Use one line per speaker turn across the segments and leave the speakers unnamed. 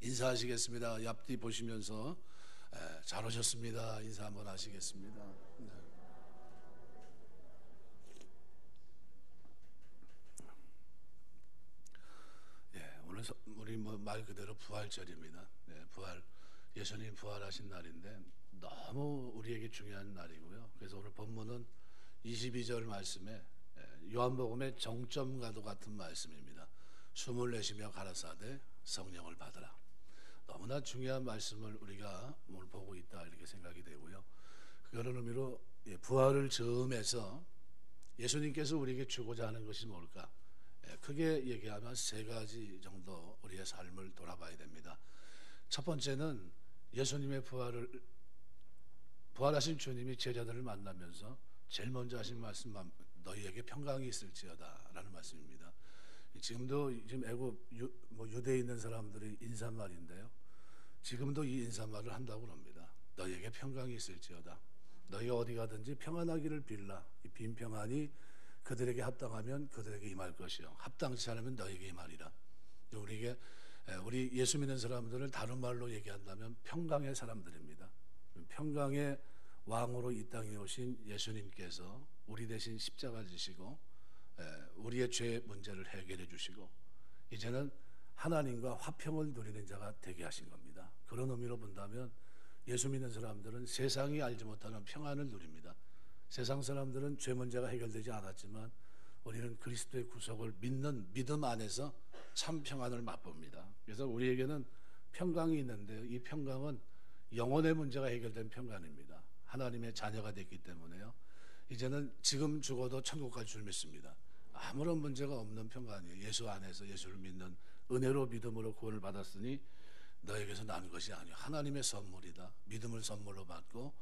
인사하시겠습니다. 옆뒤 보시면서 잘 오셨습니다. 인사 한번 하시겠습니다. 네. 오늘 우리 말 그대로 부활절입니다. 네, 예수님 부활하신 날인데 너무 우리에게 중요한 날이고요. 그래서 오늘 본문은 22절 말씀에 요한복음의 정점과도 같은 말씀입니다. 숨을 내쉬며 가라사대 성령을 받으라. 너무나 중요한 말씀을 우리가 오늘 보고 있다 이렇게 생각이 되고요. 그런 의미로 부활을 즈음해서 예수님께서 우리에게 주고자 하는 것이 뭘까? 크게 얘기하면 세 가지 정도 우리의 삶을 돌아봐야 됩니다. 첫 번째는 예수님의 부활하신 주님이 제자들을 만나면서 제일 먼저 하신 말씀, 너희에게 평강이 있을지어다 라는 말씀입니다. 지금 애굽 유대에 있는 사람들의 인사말인데요, 지금도 이 인사말을 한다고 합니다. 너희에게 평강이 있을지어다. 너희가 어디 가든지 평안하기를 빌라. 이 빈 평안이 그들에게 합당하면 그들에게 임할 것이요, 합당치 않으면 너희에게 임하리라. 우리 예수 믿는 사람들을 다른 말로 얘기한다면 평강의 사람들입니다. 평강의 왕으로 이 땅에 오신 예수님께서 우리 대신 십자가 지시고 우리의 죄 문제를 해결해 주시고 이제는 하나님과 화평을 누리는 자가 되게 하신 겁니다. 그런 의미로 본다면 예수 믿는 사람들은 세상이 알지 못하는 평안을 누립니다. 세상 사람들은 죄 문제가 해결되지 않았지만 우리는 그리스도의 구속을 믿는 믿음 안에서 참 평안을 맛봅니다. 그래서 우리에게는 평강이 있는데요, 이 평강은 영혼의 문제가 해결된 평강입니다. 하나님의 자녀가 됐기 때문에요, 이제는 지금 죽어도 천국 갈 줄 믿습니다. 아무런 문제가 없는 평강이에요. 예수 안에서 예수를 믿는 은혜로 믿음으로 구원을 받았으니 너에게서 난 것이 아니요 하나님의 선물이다. 믿음을 선물로 받고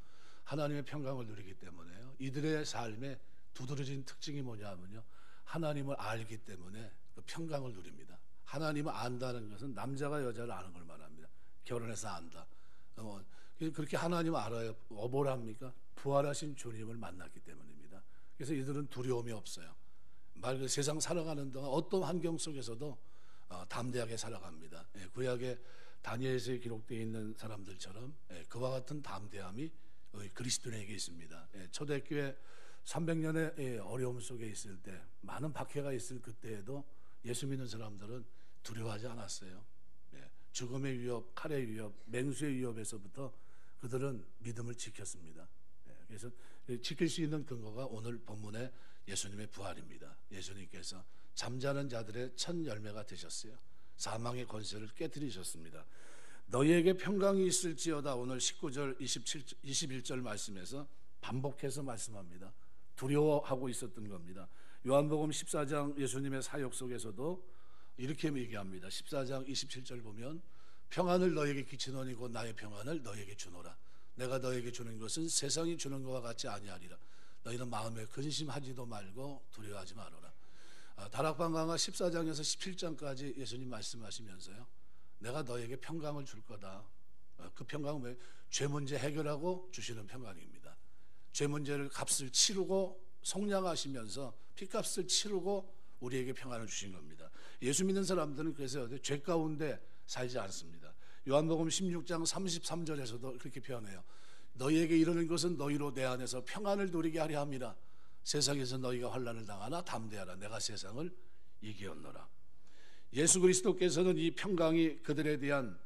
하나님의 평강을 누리기 때문에요, 이들의 삶에 두드러진 특징이 뭐냐면요, 하나님을 알기 때문에 그 평강을 누립니다. 하나님을 안다는 것은 남자가 여자를 아는 걸 말합니다. 결혼해서 안다. 그렇게 하나님을 알아요. 뭘 합니까? 부활하신 주님을 만났기 때문입니다. 그래서 이들은 두려움이 없어요. 말 그대로 세상 살아가는 동안 어떤 환경 속에서도 담대하게 살아갑니다. 구약의 다니엘서에 기록되어 있는 사람들처럼 그와 같은 담대함이 그리스도인에게 있습니다. 초대교회 300년의 어려움 속에 있을 때, 많은 박해가 있을 그때에도 예수 믿는 사람들은 두려워하지 않았어요. 죽음의 위협, 칼의 위협, 맹수의 위협에서부터 그들은 믿음을 지켰습니다. 그래서 지킬 수 있는 근거가 오늘 본문의 예수님의 부활입니다. 예수님께서 잠자는 자들의 첫 열매가 되셨어요. 사망의 권세를 깨뜨리셨습니다. 너희에게 평강이 있을지어다. 오늘 19절 21절 말씀에서 반복해서 말씀합니다. 두려워하고 있었던 겁니다. 요한복음 14장 예수님의 사역 속에서도 이렇게 얘기합니다. 14장 27절 보면 평안을 너에게 끼치노니 곧 나의 평안을 너에게 주노라. 내가 너에게 주는 것은 세상이 주는 것과 같지 아니하리라. 너희는 마음에 근심하지도 말고 두려워하지 말아라. 다락방 강화 14장에서 17장까지 예수님 말씀하시면서요, 내가 너에게 평강을 줄 거다. 그 평강은 왜? 죄 문제 해결하고 주시는 평강입니다. 죄 문제를 값을 치르고 속량하시면서 피값을 치르고 우리에게 평안을 주신 겁니다. 예수 믿는 사람들은 그래서 죄 가운데 살지 않습니다. 요한복음 16장 33절에서도 그렇게 표현해요. 너희에게 이르는 것은 너희로 내 안에서 평안을 누리게 하려 함이라. 세상에서 너희가 환난을 당하나 담대하라. 내가 세상을 이기었노라. 예수 그리스도께서는 이 평강이 그들에 대한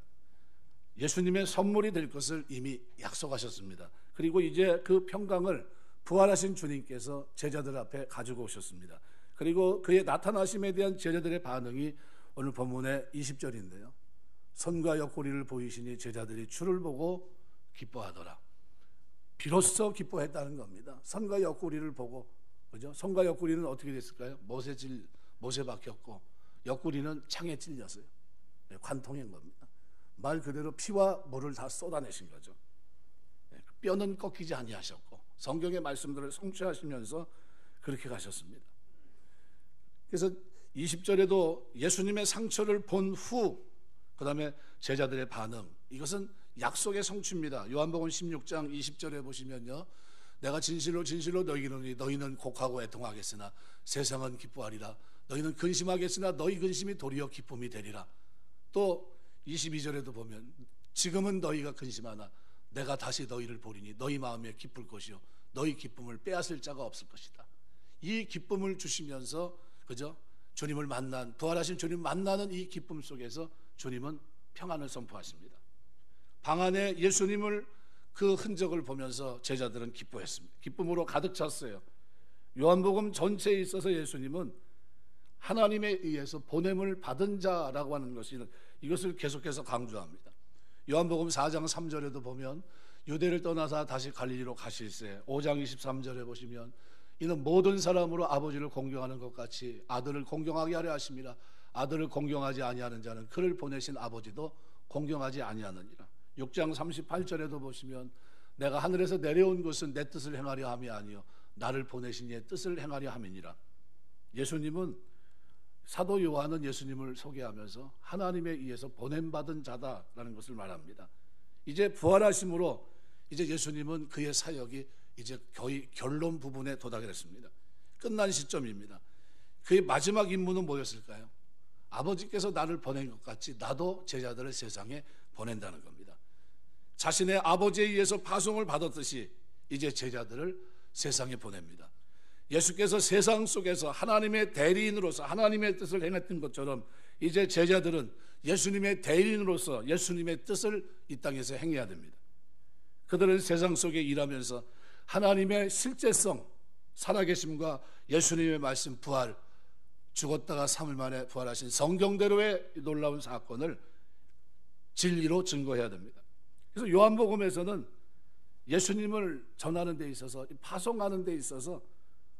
예수님의 선물이 될 것을 이미 약속하셨습니다. 그리고 이제 그 평강을 부활하신 주님께서 제자들 앞에 가지고 오셨습니다. 그리고 그의 나타나심에 대한 제자들의 반응이 오늘 본문의 20절인데요. 선과 옆구리를 보이시니 제자들이 주를 보고 기뻐하더라. 비로소 기뻐했다는 겁니다. 선과 옆구리를 보고, 그죠? 선과 옆구리는 어떻게 됐을까요? 못에 박혔고 옆구리는 창에 찔렸어요. 관통인 겁니다. 말 그대로 피와 물을 다 쏟아내신 거죠. 뼈는 꺾이지 아니하셨고 성경의 말씀들을 성취하시면서 그렇게 가셨습니다. 그래서 20절에도 예수님의 상처를 본 후 그 다음에 제자들의 반응, 이것은 약속의 성취입니다. 요한복음 16장 20절에 보시면요, 내가 진실로 진실로 너희에게 이르노니 너희는 곡하고 애통하겠으나 세상은 기뻐하리라. 너희는 근심하겠으나 너희 근심이 도리어 기쁨이 되리라. 또 22절에도 보면 지금은 너희가 근심하나 내가 다시 너희를 보리니 너희 마음에 기쁠 것이요 너희 기쁨을 빼앗을 자가 없을 것이다. 이 기쁨을 주시면서 그죠? 주님을 만난, 부활하신 주님 만나는 이 기쁨 속에서 주님은 평안을 선포하십니다. 방 안에 예수님을 그 흔적을 보면서 제자들은 기뻐했습니다. 기쁨으로 가득 찼어요. 요한복음 전체에 있어서 예수님은 하나님에 의해서 보냄을 받은 자라고 하는 것이 이것을 계속해서 강조합니다. 요한복음 4장 3절에도 보면 유대를 떠나서 다시 갈릴리로 가실새, 5장 23절에 보시면 이는 모든 사람으로 아버지를 공경하는 것 같이 아들을 공경하게 하려 하심이라. 아들을 공경하지 아니하는 자는 그를 보내신 아버지도 공경하지 아니하느니라. 6장 38절에도 보시면 내가 하늘에서 내려온 것은 내 뜻을 행하려 함이 아니요 나를 보내신 이의 뜻을 행하려 함이니라. 예수님은, 사도 요한은 예수님을 소개하면서 하나님에 의해서 보냄받은 자다라는 것을 말합니다. 이제 부활하심으로 이제 예수님은 그의 사역이 이제 거의 결론 부분에 도달을 했습니다. 끝난 시점입니다. 그의 마지막 임무는 뭐였을까요? 아버지께서 나를 보낸 것 같이 나도 제자들을 세상에 보낸다는 겁니다. 자신의 아버지에 의해서 파송을 받았듯이 이제 제자들을 세상에 보냅니다. 예수께서 세상 속에서 하나님의 대리인으로서 하나님의 뜻을 행했던 것처럼 이제 제자들은 예수님의 대리인으로서 예수님의 뜻을 이 땅에서 행해야 됩니다. 그들은 세상 속에 일하면서 하나님의 실제성, 살아계심과 예수님의 말씀, 부활, 죽었다가 3일 만에 부활하신 성경대로의 놀라운 사건을 진리로 증거해야 됩니다. 그래서 요한복음에서는 예수님을 전하는 데 있어서, 파송하는 데 있어서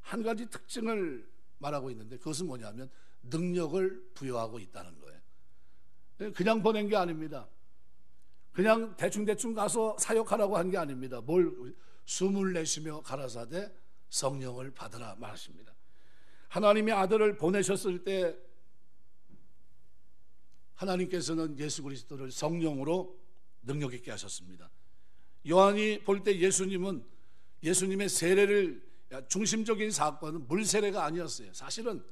한 가지 특징을 말하고 있는데 그것은 뭐냐면 능력을 부여하고 있다는 거예요. 그냥 보낸 게 아닙니다. 그냥 대충 가서 사역하라고 한 게 아닙니다. 뭘 숨을 내쉬며 가라사대 성령을 받으라 말하십니다. 하나님의 아들을 보내셨을 때 하나님께서는 예수 그리스도를 성령으로 능력 있게 하셨습니다. 요한이 볼 때 예수님은 예수님의 세례를 중심적인 사건은 물세례가 아니었어요. 사실은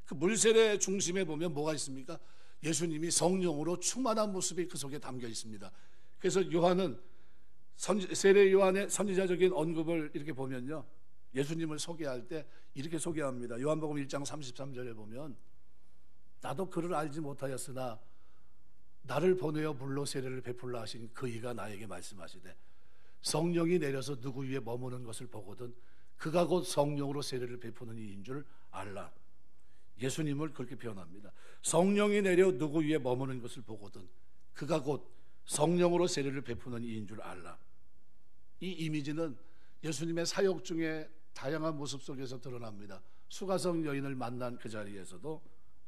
그 물세례 중심에 보면 뭐가 있습니까? 예수님이 성령으로 충만한 모습이 그 속에 담겨 있습니다. 그래서 요한은 세례 요한의 선지자적인 언급을 이렇게 보면요, 예수님을 소개할 때 이렇게 소개합니다. 요한복음 1장 33절에 보면 나도 그를 알지 못하였으나 나를 보내어 물로 세례를 베풀라 하신 그 이가 나에게 말씀하시되 성령이 내려서 누구 위에 머무는 것을 보거든 그가 곧 성령으로 세례를 베푸는 이인 줄 알라. 예수님을 그렇게 표현합니다. 성령이 내려 누구 위에 머무는 것을 보거든 그가 곧 성령으로 세례를 베푸는 이인 줄 알라. 이 이미지는 예수님의 사역 중에 다양한 모습 속에서 드러납니다. 수가성 여인을 만난 그 자리에서도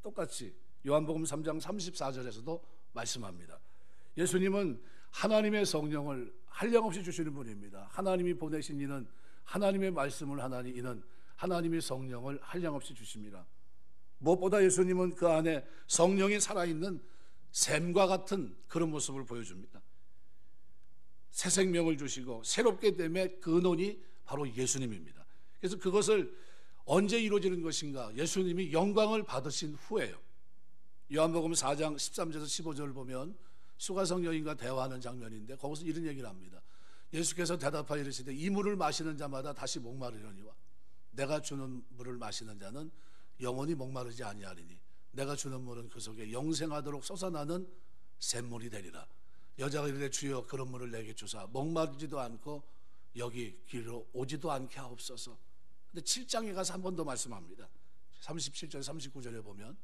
똑같이 요한복음 3장 34절에서도 말씀합니다. 예수님은 하나님의 성령을 한량없이 주시는 분입니다. 하나님이 보내신 이는 하나님의 말씀을 하나니 이는 하나님의 성령을 한량없이 주십니다. 무엇보다 예수님은 그 안에 성령이 살아있는 샘과 같은 그런 모습을 보여줍니다. 새 생명을 주시고 새롭게 됨의 근원이 바로 예수님입니다. 그래서 그것을 언제 이루어지는 것인가? 예수님이 영광을 받으신 후에요. 요한복음 4장 13절에서 15절을 보면 수가성 여인과 대화하는 장면인데 거기서 이런 얘기를 합니다. 예수께서 대답하여 이르시되 이 물을 마시는 자마다 다시 목마르려니와 내가 주는 물을 마시는 자는 영원히 목마르지 아니하리니 내가 주는 물은 그 속에 영생하도록 솟아나는 샘물이 되리라. 여자가 이르되 주여 그런 물을 내게 주사 목마르지도 않고 여기 길로 오지도 않게 하옵소서. 근데 7장에 가서 한 번 더 말씀합니다. 37절 39절에 보면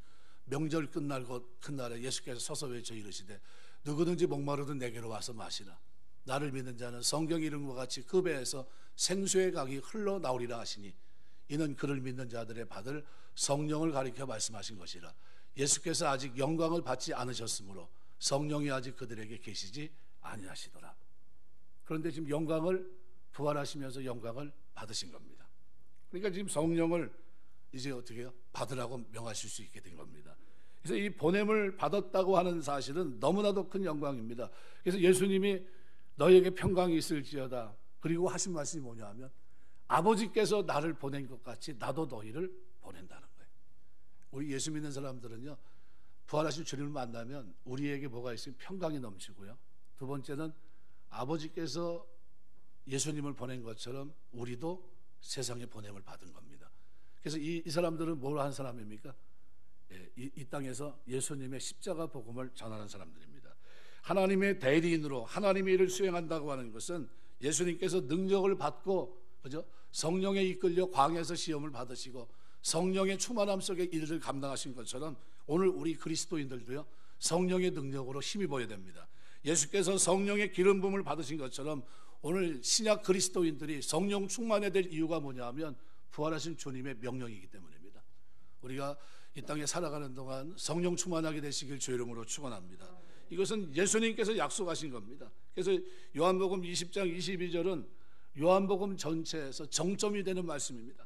명절 끝날 것 큰날에 예수께서 서서 외쳐 이르시되 누구든지 목마르든 내게로 와서 마시라. 나를 믿는 자는 성경 이름과 같이 그 배에서 생수의 강이 흘러나오리라 하시니 이는 그를 믿는 자들의 받을 성령을 가리켜 말씀하신 것이라. 예수께서 아직 영광을 받지 않으셨으므로 성령이 아직 그들에게 계시지 아니하시더라. 그런데 지금 영광을 부활하시면서 영광을 받으신 겁니다. 그러니까 지금 성령을 이제 어떻게 해요? 받으라고 명하실 수 있게 된 겁니다. 그래서 이 보냄을 받았다고 하는 사실은 너무나도 큰 영광입니다. 그래서 예수님이 너희에게 평강이 있을지어다. 그리고 하신 말씀이 뭐냐 하면 아버지께서 나를 보낸 것 같이 나도 너희를 보낸다는 거예요. 우리 예수 믿는 사람들은요, 부활하신 주님을 만나면 우리에게 뭐가 있으면 평강이 넘치고요. 두 번째는 아버지께서 예수님을 보낸 것처럼 우리도 세상에 보냄을 받은 겁니다. 그래서 이 사람들은 뭘 한 사람입니까? 이 땅에서 예수님의 십자가 복음을 전하는 사람들입니다. 하나님의 대리인으로 하나님의 일을 수행한다고 하는 것은 예수님께서 능력을 받고, 그죠? 성령에 이끌려 광야에서 시험을 받으시고 성령의 충만함 속에 일을 감당하신 것처럼 오늘 우리 그리스도인들도요, 성령의 능력으로 힘입어야 됩니다. 예수께서 성령의 기름 부음을 받으신 것처럼 오늘 신약 그리스도인들이 성령 충만해야 될 이유가 뭐냐 하면 부활하신 주님의 명령이기 때문입니다. 우리가 이 땅에 살아가는 동안 성령 충만하게 되시길 주 이름으로 축원합니다. 이것은 예수님께서 약속하신 겁니다. 그래서 요한복음 20장 22절은 요한복음 전체에서 정점이 되는 말씀입니다.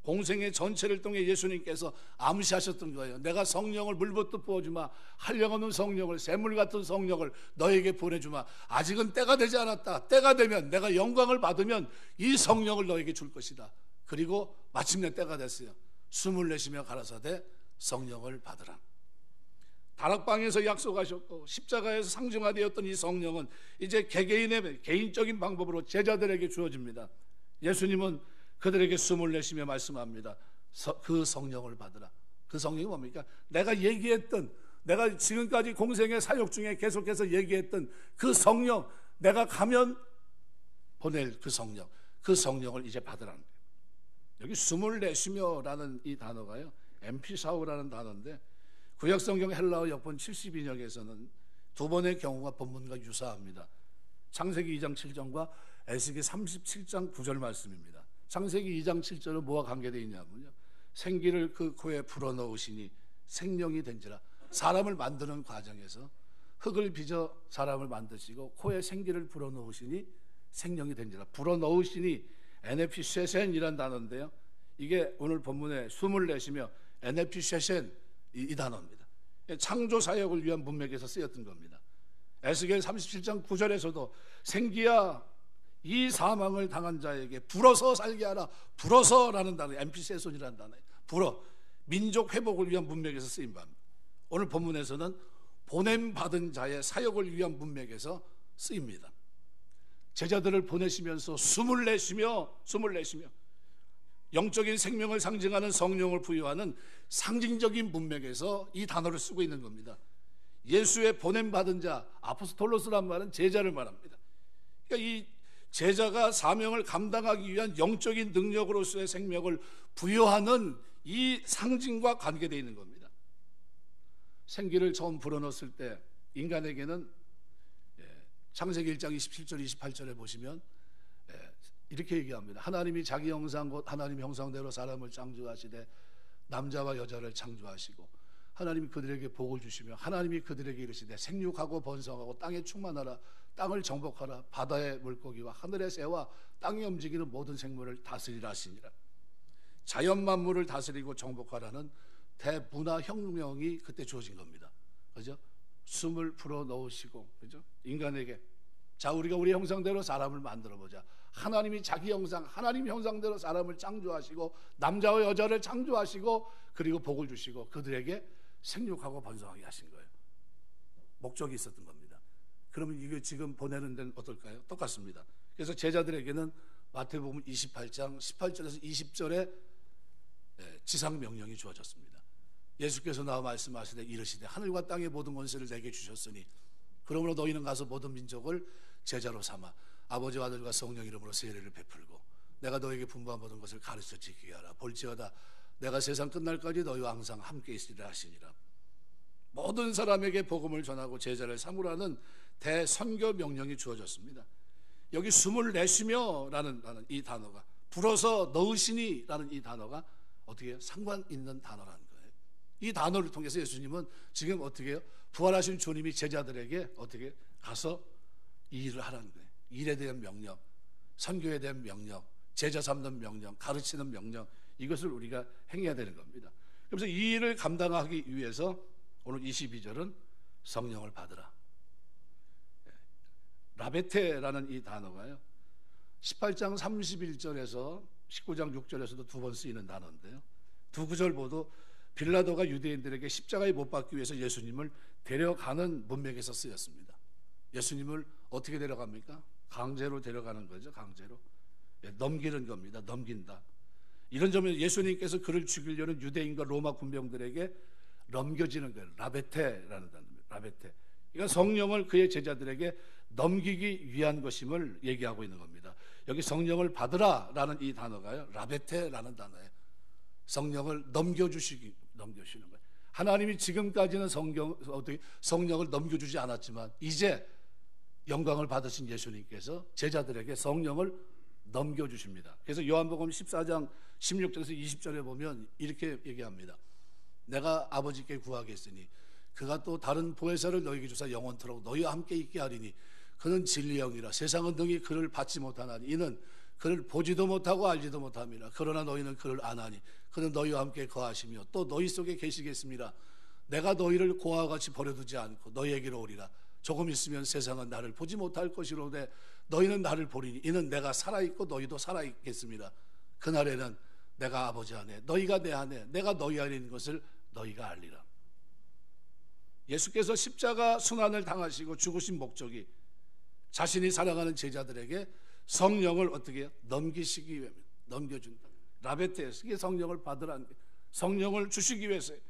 공생의 전체를 통해 예수님께서 암시하셨던 거예요. 내가 성령을 물부터 부어주마, 한량없는 성령을, 샘물 같은 성령을 너에게 보내주마. 아직은 때가 되지 않았다. 때가 되면 내가 영광을 받으면 이 성령을 너에게 줄 것이다. 그리고 마침내 때가 됐어요. 숨을 내쉬며 가라사대 성령을 받으라. 다락방에서 약속하셨고 십자가에서 상징화되었던 이 성령은 이제 개개인의 개인적인 방법으로 제자들에게 주어집니다. 예수님은 그들에게 숨을 내쉬며 말씀합니다. 그 성령을 받으라. 그 성령이 뭡니까? 내가 얘기했던, 내가 지금까지 공생의 사역 중에 계속해서 얘기했던 그 성령, 내가 가면 보낼 그 성령, 그 성령을 이제 받으라는 거예요. 여기 숨을 내쉬며 라는 이 단어가요, 엠피사우라는 단어인데 구약성경 헬라어 역본 72역에서는 두 번의 경우가 본문과 유사합니다. 창세기 2장 7절과 에스겔 37장 9절 말씀입니다. 창세기 2장 7절은 뭐와 관계되어 있냐면요, 생기를 그 코에 불어넣으시니 생명이 된지라. 사람을 만드는 과정에서 흙을 빚어 사람을 만드시고 코에 생기를 불어넣으시니 생명이 된지라. 불어넣으시니 NFP 쉐센이라는 단어인데요, 이게 오늘 본문에 숨을 내쉬며 NFP 쉐센 이 단어입니다. 창조 사역을 위한 문맥에서 쓰였던 겁니다. 에스겔 37장 9절에서도 생기야 이 사망을 당한 자에게 불어서 살게 하라. 불어서라는 단어, 엠피세손이라는 단어예요. 불어, 민족 회복을 위한 문맥에서 쓰인 바입니다. 오늘 본문에서는 보냄 받은 자의 사역을 위한 문맥에서 쓰입니다. 제자들을 보내시면서 숨을 내쉬며 영적인 생명을 상징하는 성령을 부여하는 상징적인 문맥에서 이 단어를 쓰고 있는 겁니다. 예수의 보냄 받은 자, 아포스톨로스란 말은 제자를 말합니다. 그러니까 이 제자가 사명을 감당하기 위한 영적인 능력으로서의 생명을 부여하는 이 상징과 관계되어 있는 겁니다. 생기를 처음 불어넣었을 때 인간에게는 창세기 1장 27절 28절에 보시면 이렇게 얘기합니다. 하나님이 자기 형상 곧 하나님 형상대로 사람을 창조하시되 남자와 여자를 창조하시고 하나님이 그들에게 복을 주시며 하나님이 그들에게 이르시되 생육하고 번성하고 땅에 충만하라. 땅을 정복하라. 바다의 물고기와 하늘의 새와 땅에 움직이는 모든 생물을 다스리라 하시니라. 자연 만물을 다스리고 정복하라는 대문화 혁명이 그때 주어진 겁니다. 그죠? 숨을 불어 넣으시고, 그죠? 인간에게 자, 우리가 우리 형상대로 사람을 만들어 보자. 하나님이 자기 형상, 하나님 형상대로 사람을 창조하시고 남자와 여자를 창조하시고 그리고 복을 주시고 그들에게 생육하고 번성하게 하신 거예요. 목적이 있었던 겁니다. 그러면 이게 지금 보내는 데는 어떨까요? 똑같습니다. 그래서 제자들에게는 마태복음 28장 18절에서 20절에 지상 명령이 주어졌습니다. 예수께서 나와 말씀하시되 이르시되 하늘과 땅의 모든 권세를 내게 주셨으니 그러므로 너희는 가서 모든 민족을 제자로 삼아 아버지와 아들과 성령 이름으로 세례를 베풀고 내가 너에게 분부한 모든 것을 가르쳐 지키게 하라. 볼지어다 내가 세상 끝날까지 너희와 항상 함께 있으리라 하시니라. 모든 사람에게 복음을 전하고 제자를 삼으라는 대선교 명령이 주어졌습니다. 여기 숨을 내쉬며 라는 이 단어가, 불어서 넣으시니 라는 이 단어가 어떻게 해요? 상관 있는 단어라는 거예요. 이 단어를 통해서 예수님은 지금 어떻게 해요? 부활하신 주님이 제자들에게 어떻게 가서 이 일을 하라는 거예요. 일에 대한 명령, 선교에 대한 명령, 제자 삼는 명령, 가르치는 명령, 이것을 우리가 행해야 되는 겁니다. 그래서 이 일을 감당하기 위해서 오늘 22절은 성령을 받으라. 라베테라는 이 단어가요, 18장 31절에서 19장 6절에서도 두 번 쓰이는 단어인데요, 두 구절 모두 빌라도가 유대인들에게 십자가에 못 박기 위해서 예수님을 데려가는 문맥에서 쓰였습니다. 예수님을 어떻게 데려갑니까? 강제로 데려가는 거죠. 강제로. 넘기는 겁니다. 넘긴다. 이런 점에서 예수님께서 그를 죽이려는 유대인과 로마 군병들에게 넘겨지는 거예요. 라베테라는 단어입니다. 라베테. 그러니까 성령을 그의 제자들에게 넘기기 위한 것임을 얘기하고 있는 겁니다. 여기 성령을 받으라라는 이 단어가요, 라베테라는 단어예요. 성령을 넘겨주시는 거예요. 하나님이 지금까지는 성령을 넘겨주지 않았지만 이제 영광을 받으신 예수님께서 제자들에게 성령을 넘겨주십니다. 그래서 요한복음 14장 16절에서 20절에 보면 이렇게 얘기합니다. 내가 아버지께 구하겠으니 그가 또 다른 보혜사를 너희에게 주사 영원토록 너희와 함께 있게 하리니 그는 진리의 영이라. 세상은 능히 그를 받지 못하나니 이는 그를 보지도 못하고 알지도 못함이라. 그러나 너희는 그를 아나니 그는 너희와 함께 거하시며 또 너희 속에 계시겠습니다. 내가 너희를 고아와 같이 버려두지 않고 너희에게로 오리라. 조금 있으면 세상은 나를 보지 못할 것이로되 너희는 나를 보리니 이는 내가 살아있고 너희도 살아있겠습니다. 그날에는 내가 아버지 안에 너희가 내 안에 내가 너희 안에 있는 것을 너희가 알리라. 예수께서 십자가 순환을 당하시고 죽으신 목적이 자신이 사랑하는 제자들에게 성령을 어떻게 해요? 넘기시기 위해 넘겨준다. 라베테에서 이게 성령을 받으라는 게 성령을 주시기 위해서예요.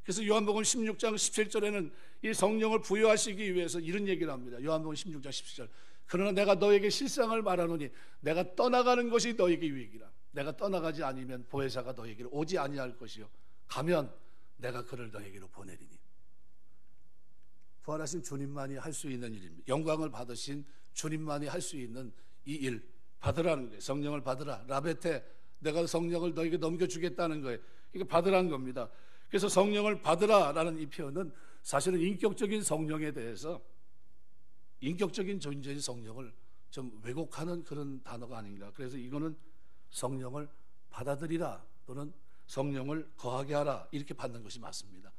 그래서 요한복음 16장 17절에는 이 성령을 부여하시기 위해서 이런 얘기를 합니다. 요한복음 16장 17절. 그러나 내가 너에게 실상을 말하노니 내가 떠나가는 것이 너에게 유익이라. 내가 떠나가지 아니면 보혜사가 너에게로 오지 아니할 것이요 가면 내가 그를 너에게로 보내리니. 부활하신 주님만이 할 수 있는 일입니다. 영광을 받으신 주님만이 할 수 있는 이 일 받으라는 거예요. 성령을 받으라. 라베테, 내가 성령을 너에게 넘겨주겠다는 거예요. 이거 받으라는 겁니다. 그래서 성령을 받으라라는 이 표현은 사실은 인격적인 성령에 대해서 인격적인 존재인 성령을 좀 왜곡하는 그런 단어가 아닌가. 그래서 이거는 성령을 받아들이라 또는 성령을 거하게 하라 이렇게 받는 것이 맞습니다.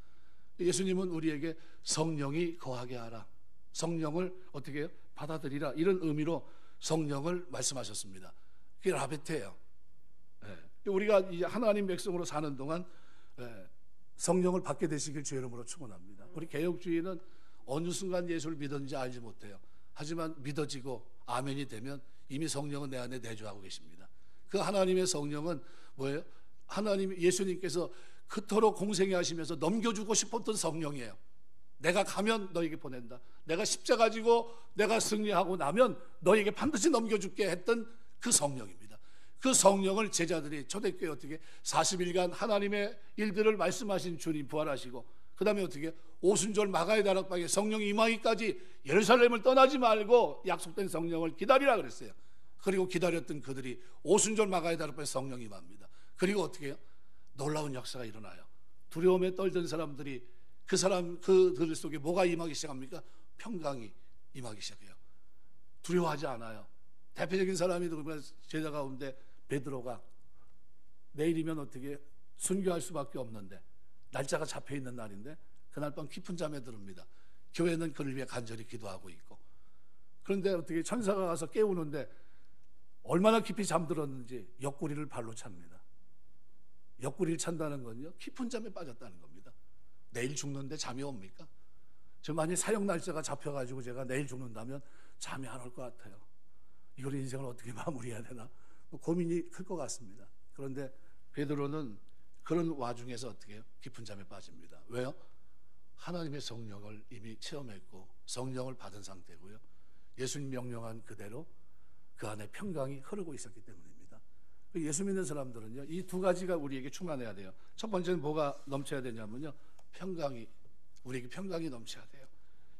예수님은 우리에게 성령이 거하게 하라, 성령을 어떻게 해요? 받아들이라 이런 의미로 성령을 말씀하셨습니다. 그게 라베테예요. 우리가 이제 하나님 백성으로 사는 동안 성령을 받게 되시길 주의 이름으로 축원합니다. 우리 개혁주의는 어느 순간 예수를 믿었는지 알지 못해요. 하지만 믿어지고 아멘이 되면 이미 성령은 내 안에 내주하고 계십니다. 그 하나님의 성령은 뭐예요? 하나님 예수님께서 그토록 공생애 하시면서 넘겨주고 싶었던 성령이에요. 내가 가면 너에게 보낸다. 내가 십자가 지고 내가 승리하고 나면 너에게 반드시 넘겨줄게 했던 그 성령입니다. 그 성령을 제자들이 초대교회 어떻게 40일간 하나님의 일들을 말씀하신 주님 부활하시고 그 다음에 어떻게 오순절 마가의 다락방에 성령이 임하기까지 예루살렘을 떠나지 말고 약속된 성령을 기다리라 그랬어요. 그리고 기다렸던 그들이 오순절 마가의 다락방에 성령이 임합니다. 그리고 어떻게 해요? 놀라운 역사가 일어나요. 두려움에 떨던 사람들이 그들 속에 뭐가 임하기 시작합니까? 평강이 임하기 시작해요. 두려워하지 않아요. 대표적인 사람이 누구면 제자 가운데 베드로가 내일이면 어떻게 순교할 수밖에 없는데 날짜가 잡혀있는 날인데 그날 밤 깊은 잠에 들습니다. 교회는 그를 위해 간절히 기도하고 있고 그런데 어떻게 천사가 가서 깨우는데 얼마나 깊이 잠들었는지 옆구리를 발로 찹니다. 옆구리를 찬다는 건요 깊은 잠에 빠졌다는 겁니다. 내일 죽는데 잠이 옵니까? 저 만약 사형 날짜가 잡혀가지고 제가 내일 죽는다면 잠이 안 올 것 같아요. 이걸 인생을 어떻게 마무리해야 되나 고민이 클 것 같습니다. 그런데 베드로는 그런 와중에서 어떻게 해요? 깊은 잠에 빠집니다. 왜요? 하나님의 성령을 이미 체험했고 성령을 받은 상태고요. 예수님 명령한 그대로 그 안에 평강이 흐르고 있었기 때문입니다. 예수 믿는 사람들은요, 이 두 가지가 우리에게 충만해야 돼요. 첫 번째는 뭐가 넘쳐야 되냐면요, 우리에게 평강이 넘쳐야 돼요.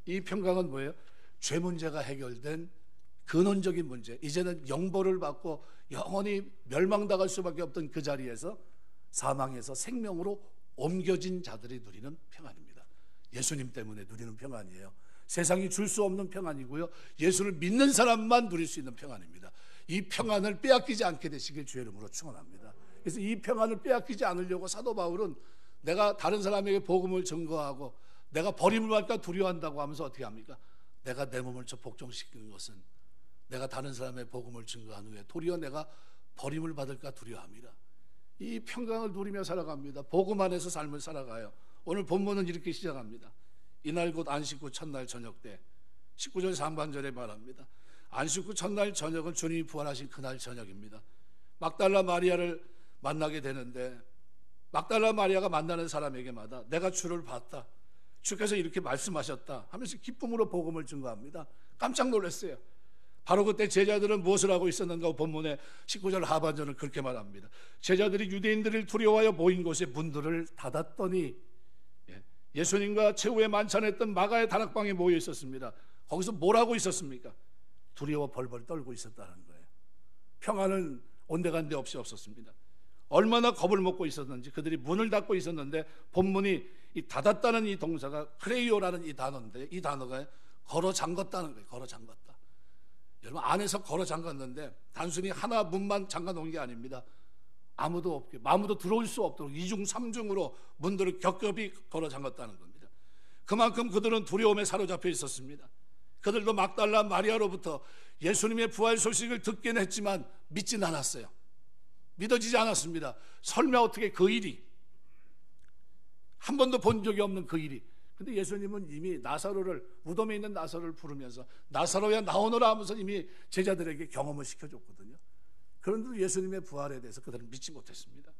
이 평강은 뭐예요? 죄 문제가 해결된 근원적인 문제, 이제는 영벌을 받고 영원히 멸망당할 수밖에 없던 그 자리에서 사망에서 생명으로 옮겨진 자들이 누리는 평안입니다. 예수님 때문에 누리는 평안이에요. 세상이 줄 수 없는 평안이고요, 예수를 믿는 사람만 누릴 수 있는 평안입니다. 이 평안을 빼앗기지 않게 되시길 주의 이름으로 축원합니다. 그래서 이 평안을 빼앗기지 않으려고 사도 바울은 내가 다른 사람에게 복음을 증거하고 내가 버림을 받을까 두려워한다고 하면서 어떻게 합니까? 내가 내 몸을 복종시키는 것은 내가 다른 사람의 복음을 증거한 후에 도리어 내가 버림을 받을까 두려워합니다. 이 평강을 누리며 살아갑니다. 복음 안에서 삶을 살아가요. 오늘 본문은 이렇게 시작합니다. 이날 곧 안식 후 첫날 저녁 때, 19절 상반절에 말합니다. 안식 후 첫날 저녁은 주님이 부활하신 그날 저녁입니다. 막달라 마리아를 만나게 되는데, 막달라 마리아가 만나는 사람에게마다 내가 주를 봤다, 주께서 이렇게 말씀하셨다 하면서 기쁨으로 복음을 증거합니다. 깜짝 놀랐어요. 바로 그때 제자들은 무엇을 하고 있었는가? 본문의 19절 하반절은 그렇게 말합니다. 제자들이 유대인들을 두려워하여 모인 곳에 문들을 닫았더니, 예수님과 최후에 만찬했던 마가의 다락방에 모여 있었습니다. 거기서 뭘 하고 있었습니까? 두려워 벌벌 떨고 있었다는 거예요. 평안은 온데간데 없이 없었습니다. 얼마나 겁을 먹고 있었는지 그들이 문을 닫고 있었는데, 본문이 이 닫았다는 이 동사가 크레이오라는 이 단어인데, 이 단어가 걸어 잠갔다는 거예요. 걸어 잠갔다. 여러분, 안에서 걸어 잠갔는데 단순히 하나 문만 잠가 놓은 게 아닙니다. 아무도 없게, 아무도 들어올 수 없도록 이중 삼중으로 문들을 겹겹이 걸어 잠갔다는 겁니다. 그만큼 그들은 두려움에 사로잡혀 있었습니다. 그들도 막달라 마리아로부터 예수님의 부활 소식을 듣긴 했지만 믿진 않았어요. 믿어지지 않았습니다. 설마 어떻게 그 일이, 한 번도 본 적이 없는 그 일이. 근데 예수님은 이미 나사로를, 무덤에 있는 나사로를 부르면서 나사로야 나오너라 하면서 이미 제자들에게 경험을 시켜줬거든요. 그런데도 예수님의 부활에 대해서 그들은 믿지 못했습니다.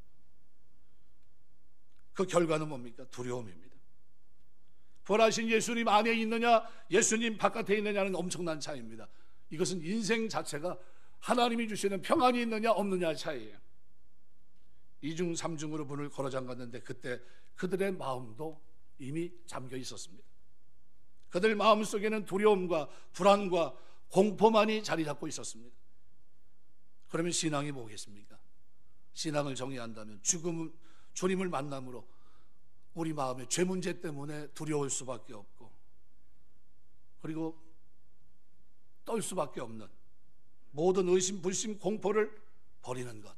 그 결과는 뭡니까? 두려움입니다. 부활하신 예수님 안에 있느냐, 예수님 바깥에 있느냐는 엄청난 차이입니다. 이것은 인생 자체가 하나님이 주시는 평안이 있느냐 없느냐의 차이예요. 이중 삼중으로 문을 걸어 잠갔는데 그때 그들의 마음도 이미 잠겨 있었습니다. 그들 마음속에는 두려움과 불안과 공포만이 자리 잡고 있었습니다. 그러면 신앙이 뭐겠습니까? 신앙을 정의한다면 죽음, 주님을 만남으로 우리 마음의 죄 문제 때문에 두려울 수밖에 없고, 그리고 떨 수밖에 없는 모든 의심, 불심, 공포를 버리는 것,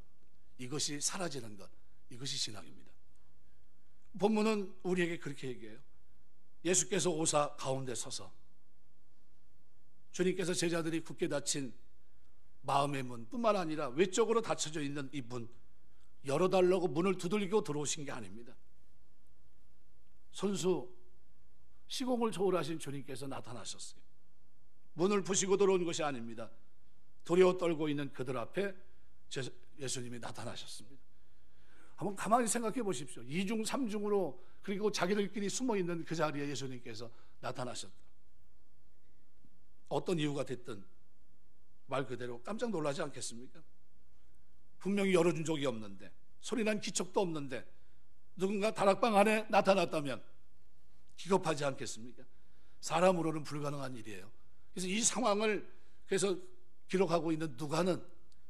이것이 사라지는 것, 이것이 신앙입니다. 본문은 우리에게 그렇게 얘기해요. 예수께서 오사 가운데 서서 주님께서 제자들이 굳게 닫힌 마음의 문 뿐만 아니라 외적으로 닫혀져 있는 이 문 열어달라고 문을 두들기고 들어오신 게 아닙니다. 손수 시공을 초월하신 주님께서 나타나셨어요. 문을 부시고 들어온 것이 아닙니다. 두려워 떨고 있는 그들 앞에 예수님이 나타나셨습니다. 한번 가만히 생각해 보십시오. 이중 삼중으로, 그리고 자기들끼리 숨어있는 그 자리에 예수님께서 나타나셨다. 어떤 이유가 됐든 말 그대로 깜짝 놀라지 않겠습니까? 분명히 열어준 적이 없는데, 소리난 기척도 없는데 누군가 다락방 안에 나타났다면 기겁하지 않겠습니까? 사람으로는 불가능한 일이에요. 그래서 이 상황을 기록하고 있는 누가는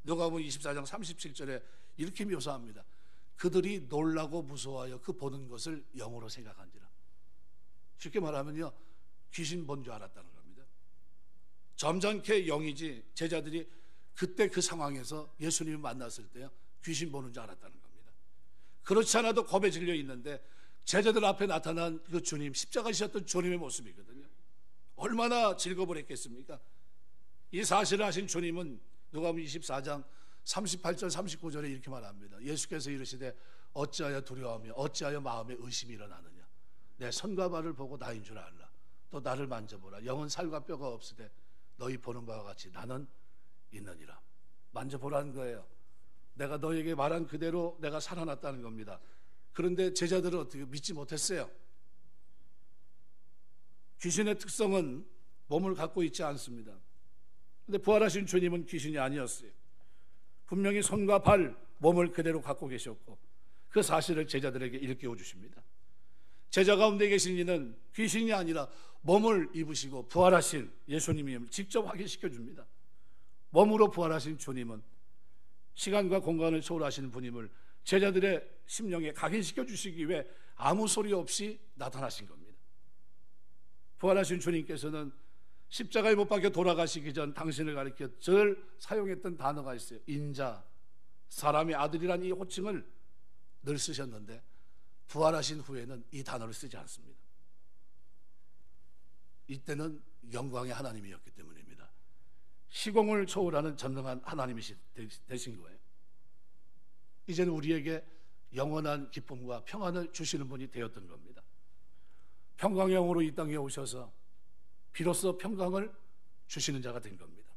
누가복음 24장 37절에 이렇게 묘사합니다. 그들이 놀라고 무서워하여 그 보는 것을 영으로 생각한지라. 쉽게 말하면요, 귀신 본 줄 알았다는 겁니다. 점잖게 영이지, 제자들이 그때 그 상황에서 예수님을 만났을 때요, 귀신 보는 줄 알았다는 겁니다. 그렇지 않아도 겁에 질려 있는데 제자들 앞에 나타난 그 주님, 십자가 지셨던 주님의 모습이거든요. 얼마나 즐거움을 했겠습니까? 이 사실을 아신 주님은 누가복음 24장 38절 39절에 이렇게 말합니다. 예수께서 이르시되 어찌하여 두려워하며 어찌하여 마음에 의심이 일어나느냐. 내 손과 발을 보고 나인 줄 알라. 또 나를 만져보라. 영은 살과 뼈가 없으되 너희 보는 바와 같이 나는 있느니라. 만져보라는 거예요. 내가 너에게 말한 그대로 내가 살아났다는 겁니다. 그런데 제자들은 어떻게 믿지 못했어요. 귀신의 특성은 몸을 갖고 있지 않습니다. 그런데 부활하신 주님은 귀신이 아니었어요. 분명히 손과 발, 몸을 그대로 갖고 계셨고 그 사실을 제자들에게 일깨워 주십니다. 제자 가운데 계신 이는 귀신이 아니라 몸을 입으시고 부활하신 예수님이 직접 확인시켜 줍니다. 몸으로 부활하신 주님은 시간과 공간을 초월하시는 분임을 제자들의 심령에 각인시켜 주시기 위해 아무 소리 없이 나타나신 겁니다. 부활하신 주님께서는 십자가에 못 박혀 돌아가시기 전 당신을 가리켜 절 사용했던 단어가 있어요. 인자, 사람의 아들이라는 이 호칭을 늘 쓰셨는데 부활하신 후에는 이 단어를 쓰지 않습니다. 이때는 영광의 하나님이었기 때문입니다. 시공을 초월하는 전능한 하나님이 되신 거예요. 이제는 우리에게 영원한 기쁨과 평안을 주시는 분이 되었던 겁니다. 평강의 영으로 이 땅에 오셔서 비로소 평강을 주시는 자가 된 겁니다.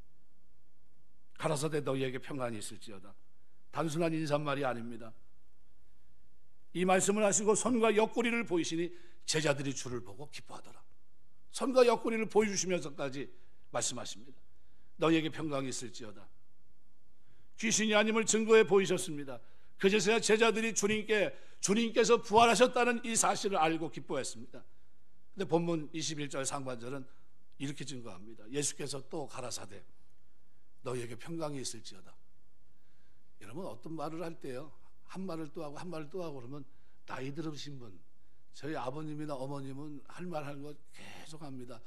가라사대 너희에게 평안이 있을지어다. 단순한 인사말이 아닙니다. 이 말씀을 하시고 손과 옆구리를 보이시니 제자들이 주를 보고 기뻐하더라. 손과 옆구리를 보여주시면서까지 말씀하십니다. 너희에게 평강이 있을지어다. 귀신이 아님을 증거해 보이셨습니다. 그제서야 제자들이 주님께서 부활하셨다는 이 사실을 알고 기뻐했습니다. 근데 본문 21절 상반절은 이렇게 증거합니다. 예수께서 또 가라사대 너희에게 평강이 있을지어다. 여러분, 어떤 말을 할 때요, 한 말을 또 하고 한 말을 또 하고 그러면 나이 들으신 분, 저희 아버님이나 어머님은 할 말 하는 거 계속 합니다.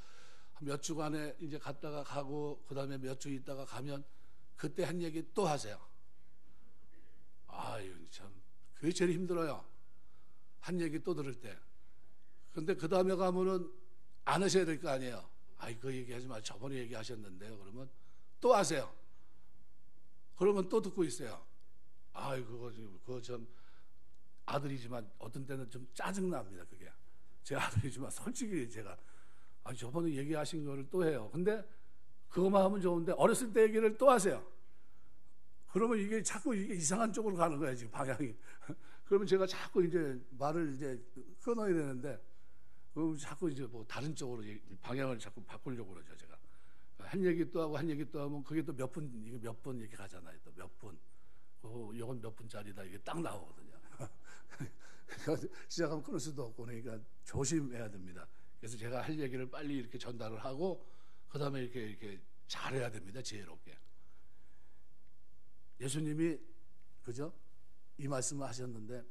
몇 주간에 이제 갔다가 가고 그 다음에 몇 주 있다가 가면 그때 한 얘기 또 하세요. 아유, 참 그게 제일 힘들어요. 한 얘기 또 들을 때. 근데 그 다음에 가면은 안 하셔야 될 거 아니에요. 아이, 그 얘기하지 마. 저번에 얘기하셨는데요. 그러면 또 하세요. 그러면 또 듣고 있어요. 아이, 그거 좀 아들이지만 어떤 때는 좀 짜증납니다. 그게 제 아들이지만 솔직히 제가 저번에 얘기하신 거를 또 해요. 근데 그거만 하면 좋은데 어렸을 때 얘기를 또 하세요. 그러면 이게 자꾸 이게 이상한 쪽으로 가는 거예요, 지금 방향이. 그러면 제가 자꾸 이제 말을 이제 끊어야 되는데 그럼 자꾸 이제 뭐 다른 쪽으로 방향을 자꾸 바꾸려고 그러죠. 제가 한 얘기 또 하고 한 얘기 또 하면 그게 또 몇 분, 이게 몇 분 이렇게 가잖아요. 또 몇 분. 이건 몇 분짜리다 이게 딱 나오거든요. 시작하면 끊을 수도 없고 그러니까 조심해야 됩니다. 그래서 제가 할 얘기를 빨리 이렇게 전달을 하고 그 다음에 이렇게 잘해야 됩니다. 지혜롭게. 예수님이 그죠? 이 말씀을 하셨는데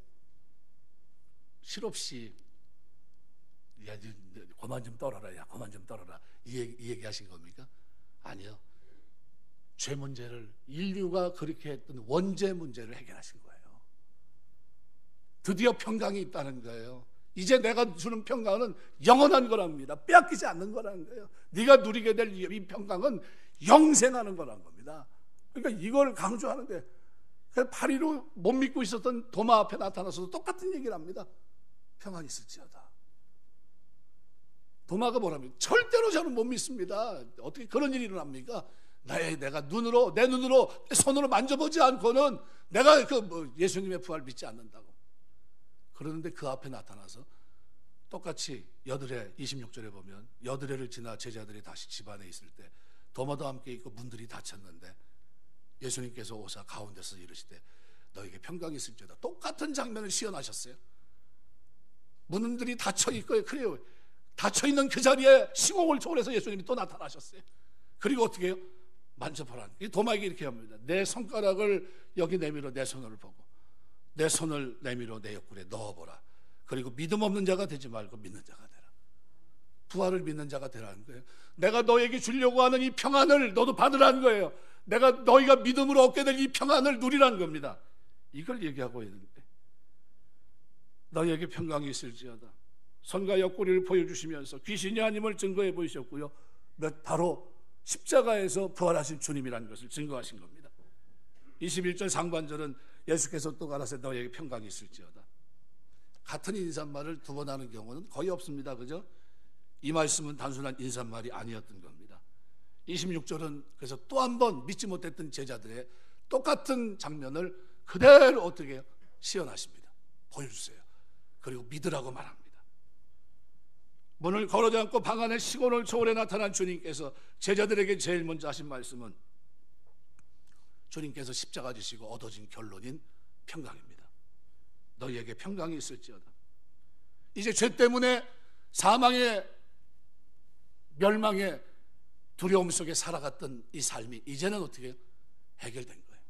실없이 야, 그만 좀 떨어라, 야, 그만 좀 떨어라 이 얘기 하신 겁니까? 아니요. 죄 문제를 인류가 그렇게 했던 원죄 문제를 해결하신 거예요. 드디어 평강이 있다는 거예요. 이제 내가 주는 평강은 영원한 거랍니다. 빼앗기지 않는 거라는 거예요. 네가 누리게 될 이 평강은 영생하는 거라는 겁니다. 그러니까 이걸 강조하는 거예요. 파리로 못 믿고 있었던 도마 앞에 나타나서도 똑같은 얘기를 합니다. 평안이 있을지어다. 도마가 뭐랍니까? 절대로 저는 못 믿습니다. 어떻게 그런 일이 일어납니까? 내가 내 눈으로 내 손으로 만져보지 않고는 내가 예수님의 부활 믿지 않는다고. 그러는데 그 앞에 나타나서 똑같이 여드레 26절에 보면 여드레를 지나 제자들이 다시 집안에 있을 때 도마도 함께 있고 문들이 닫혔는데 예수님께서 오사 가운데서 이르시되 너에게 평강이 있을지어다. 똑같은 장면을 시연하셨어요. 문들이 닫혀있고 그래요. 닫혀있는 그 자리에 시공을 초월해서 예수님이 또 나타나셨어요. 그리고 어떻게 해요? 만져보라. 이 도마에게 이렇게 합니다. 내 손가락을 여기 내밀어 내 손을 보고 내 손을 내밀어 내 옆구리에 넣어보라. 그리고 믿음 없는 자가 되지 말고 믿는 자가 되라. 부활을 믿는 자가 되라는 거예요. 내가 너에게 주려고 하는 이 평안을 너도 받으라는 거예요. 너희가 믿음으로 얻게 될 이 평안을 누리라는 겁니다. 이걸 얘기하고 있는데 너희에게 평강이 있을지어다. 손과 옆구리를 보여주시면서 귀신이 아님을 증거해 보이셨고요. 바로 십자가에서 부활하신 주님이라는 것을 증거하신 겁니다. 21절 상반절은 예수께서 또 가라사대 너희에게 평강이 있을지어다. 같은 인사말을 두 번 하는 경우는 거의 없습니다. 그죠? 이 말씀은 단순한 인사말이 아니었던 겁니다. 26절은 그래서 또 한 번 믿지 못했던 제자들의 똑같은 장면을 그대로 어떻게 해요? 시연하십니다. 보여주세요. 그리고 믿으라고 말합니다. 문을 걸어지 않고 방 안에 시공을 초월해 나타난 주님께서 제자들에게 제일 먼저 하신 말씀은 주님께서 십자가 지시고 얻어진 결론인 평강입니다. 너희에게 평강이 있을지어다. 이제 죄 때문에 사망의 멸망의 두려움 속에 살아갔던 이 삶이 이제는 어떻게 해요? 해결된 거예요.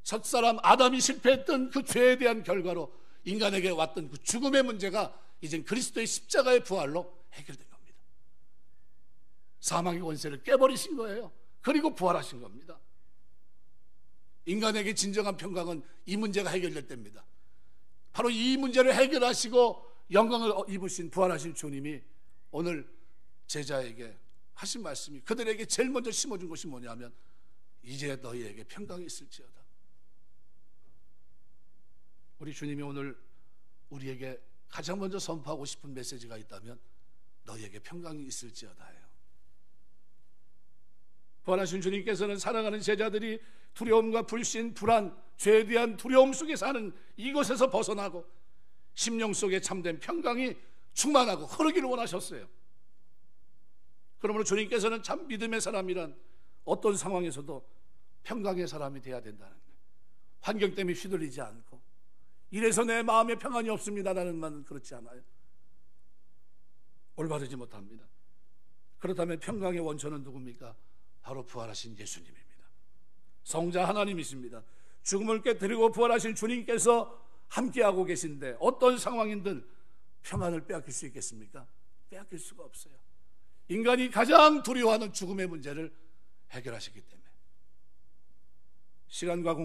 첫사람 아담이 실패했던 그 죄에 대한 결과로 인간에게 왔던 그 죽음의 문제가 이젠 그리스도의 십자가의 부활로 해결된 겁니다. 사망의 권세를 깨버리신 거예요. 그리고 부활하신 겁니다. 인간에게 진정한 평강은 이 문제가 해결될 때입니다. 바로 이 문제를 해결하시고 영광을 입으신 부활하신 주님이 오늘 제자에게 하신 말씀이 그들에게 제일 먼저 심어준 것이 뭐냐면 이제 너희에게 평강이 있을지어다. 우리 주님이 오늘 우리에게 가장 먼저 선포하고 싶은 메시지가 있다면 너희에게 평강이 있을지어다예요. 부활하신 주님께서는 사랑하는 제자들이 두려움과 불신, 불안, 죄에 대한 두려움 속에 사는 이것에서 벗어나고 심령 속에 참된 평강이 충만하고 흐르기를 원하셨어요. 그러므로 주님께서는 참 믿음의 사람이란 어떤 상황에서도 평강의 사람이 되어야 된다는 거예요. 환경 때문에 휘둘리지 않고 이래서 내 마음에 평안이 없습니다라는 말은 그렇지 않아요. 올바르지 못합니다. 그렇다면 평강의 원천은 누굽니까? 바로 부활하신 예수님입니다. 성자 하나님이십니다. 죽음을 깨뜨리고 부활하신 주님께서 함께하고 계신데 어떤 상황인들 평안을 빼앗길 수 있겠습니까? 빼앗길 수가 없어요. 인간이 가장 두려워하는 죽음의 문제를 해결하시기 때문에. 시간과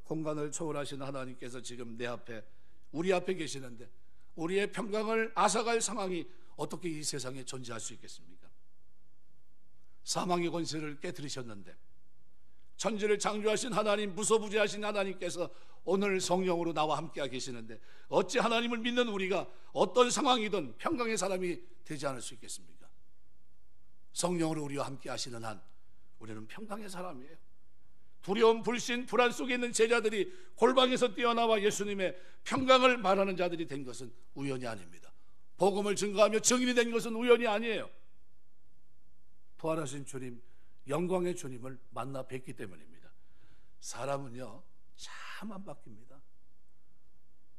공간을 초월하신 하나님께서 지금 내 앞에, 우리 앞에 계시는데 우리의 평강을 앗아갈 상황이 어떻게 이 세상에 존재할 수 있겠습니까? 사망의 권세를 깨뜨리셨는데 천지를 창조하신 하나님, 무소부재하신 하나님께서 오늘 성령으로 나와 함께 계시는데 어찌 하나님을 믿는 우리가 어떤 상황이든 평강의 사람이 되지 않을 수 있겠습니까? 성령으로 우리와 함께 하시는 한 우리는 평강의 사람이에요. 두려움, 불신, 불안 속에 있는 제자들이 골방에서 뛰어나와 예수님의 평강을 말하는 자들이 된 것은 우연이 아닙니다. 복음을 증거하며 증인이 된 것은 우연이 아니에요. 부활하신 주님, 영광의 주님을 만나 뵙기 때문입니다. 사람은요 참 안 바뀝니다.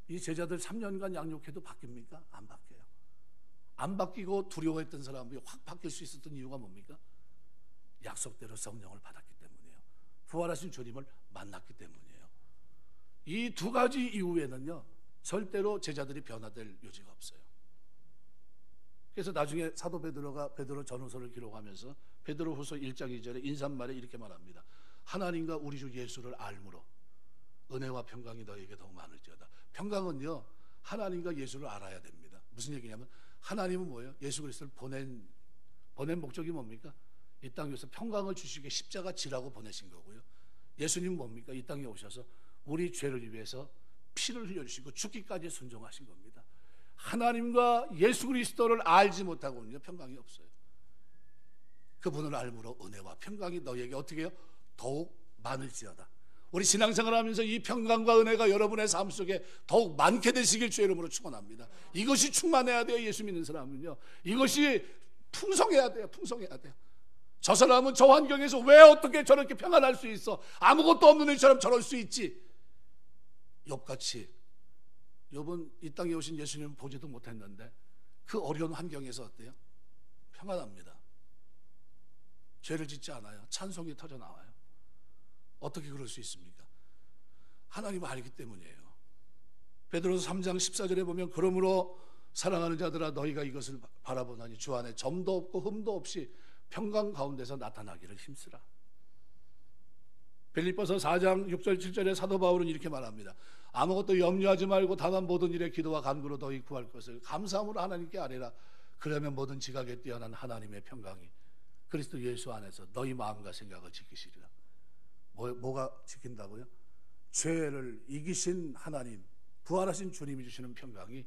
이 제자들 3년간 양육해도 바뀝니까? 안 바뀌어요. 안 바뀌고 두려워했던 사람이 확 바뀔 수 있었던 이유가 뭡니까? 약속대로 성령을 받았기 때문이에요. 부활하신 주님을 만났기 때문이에요. 이 두 가지 이후에는요 절대로 제자들이 변화될 여지가 없어요. 그래서 나중에 사도 베드로가 베드로 전후서를 기록하면서 베드로후서 1장 2절에 인사말에 이렇게 말합니다. 하나님과 우리 주 예수를 알므로 은혜와 평강이 너에게 더욱 많을지어다. 평강은요 하나님과 예수를 알아야 됩니다. 무슨 얘기냐면 하나님은 뭐예요? 예수 그리스도를 보낸 목적이 뭡니까? 이 땅에 오셔서 평강을 주시게 십자가 지라고 보내신 거고요. 예수님은 뭡니까? 이 땅에 오셔서 우리 죄를 위해서 피를 흘려주시고 죽기까지 순종하신 겁니다. 하나님과 예수 그리스도를 알지 못하고는요 평강이 없어요. 그분을 알므로 은혜와 평강이 너희에게 어떻게 해요? 더욱 많을지어다. 우리 신앙생활 하면서 이 평강과 은혜가 여러분의 삶 속에 더욱 많게 되시길 주의 이름으로 축원합니다. 이것이 충만해야 돼요. 예수 믿는 사람은요 이것이 풍성해야 돼요. 풍성해야 돼요. 저 사람은 저 환경에서 왜 어떻게 저렇게 평안할 수 있어? 아무것도 없는 일처럼 저럴 수 있지. 욥같이 욥은 이 땅에 오신 예수님을 보지도 못했는데 그 어려운 환경에서 어때요? 평안합니다. 죄를 짓지 않아요. 찬송이 터져 나와요. 어떻게 그럴 수 있습니까? 하나님을 알기 때문이에요. 베드로서 3장 14절에 보면 그러므로 사랑하는 자들아 너희가 이것을 바라보나니 주 안에 점도 없고 흠도 없이 평강 가운데서 나타나기를 힘쓰라. 빌립보서 4장 6절 7절에 사도 바울은 이렇게 말합니다. 아무것도 염려하지 말고 다만 모든 일에 기도와 간구로 너희 구할 것을 감사함으로 하나님께 아뢰라. 그러면 모든 지각에 뛰어난 하나님의 평강이 그리스도 예수 안에서 너희 마음과 생각을 지키시리라. 뭐가 지킨다고요? 죄를 이기신 하나님, 부활하신 주님이 주시는 평강이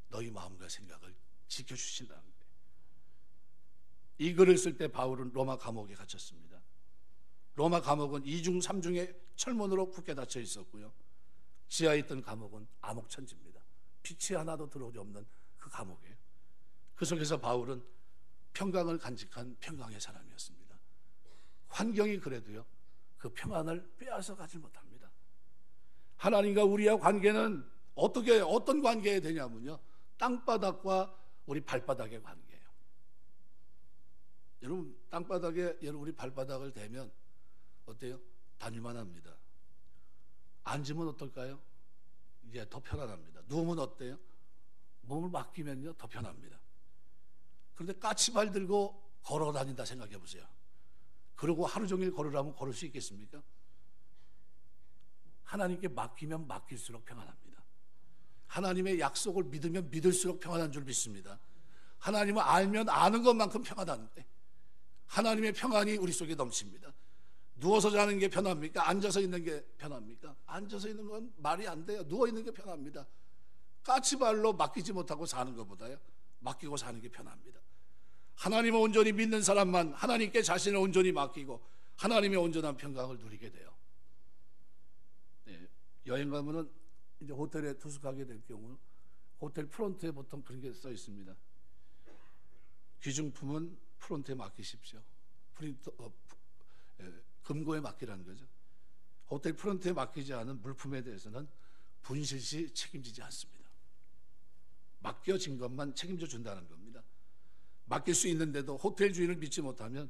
너희 마음과 생각을 지켜주신다는 거예요. 이 글을 쓸 때 바울은 로마 감옥에 갇혔습니다. 로마 감옥은 2중 3중의 철문으로 굳게 닫혀 있었고요. 지하에 있던 감옥은 암흑천지입니다. 빛이 하나도 들어오지 없는 그 감옥이에요. 그 속에서 바울은 평강을 간직한 평강의 사람이었습니다. 환경이 그래도요 그 평안을 빼앗아 가지 못합니다. 하나님과 우리의 관계는 어떤 관계에 되냐면요 땅바닥과 우리 발바닥의 관계예요. 여러분 땅바닥에 우리 발바닥을 대면 어때요? 다닐만 합니다. 앉으면 어떨까요? 이제 더 편안합니다. 누우면 어때요? 몸을 맡기면요 더 편합니다. 그런데 까치발 들고 걸어 다닌다 생각해 보세요. 그러고 하루 종일 걸으라면 걸을 수 있겠습니까? 하나님께 맡기면 맡길수록 평안합니다. 하나님의 약속을 믿으면 믿을수록 평안한 줄 믿습니다. 하나님을 알면 아는 것만큼 평안한데 하나님의 평안이 우리 속에 넘칩니다. 누워서 자는 게 편합니까? 앉아서 있는 게 편합니까? 앉아서 있는 건 말이 안 돼요. 누워 있는 게 편합니다. 까치발로 맡기지 못하고 사는 것보다요, 맡기고 사는 게 편합니다. 하나님을 온전히 믿는 사람만 하나님께 자신을 온전히 맡기고 하나님의 온전한 평강을 누리게 돼요. 네, 여행 가면은 이제 호텔에 투숙하게 될 경우 호텔 프론트에 보통 그런 게 써 있습니다. 귀중품은 프론트에 맡기십시오. 금고에 맡기라는 거죠. 호텔 프론트에 맡기지 않은 물품에 대해서는 분실 시 책임지지 않습니다. 맡겨진 것만 책임져 준다는 겁니다. 맡길 수 있는데도 호텔 주인을 믿지 못하면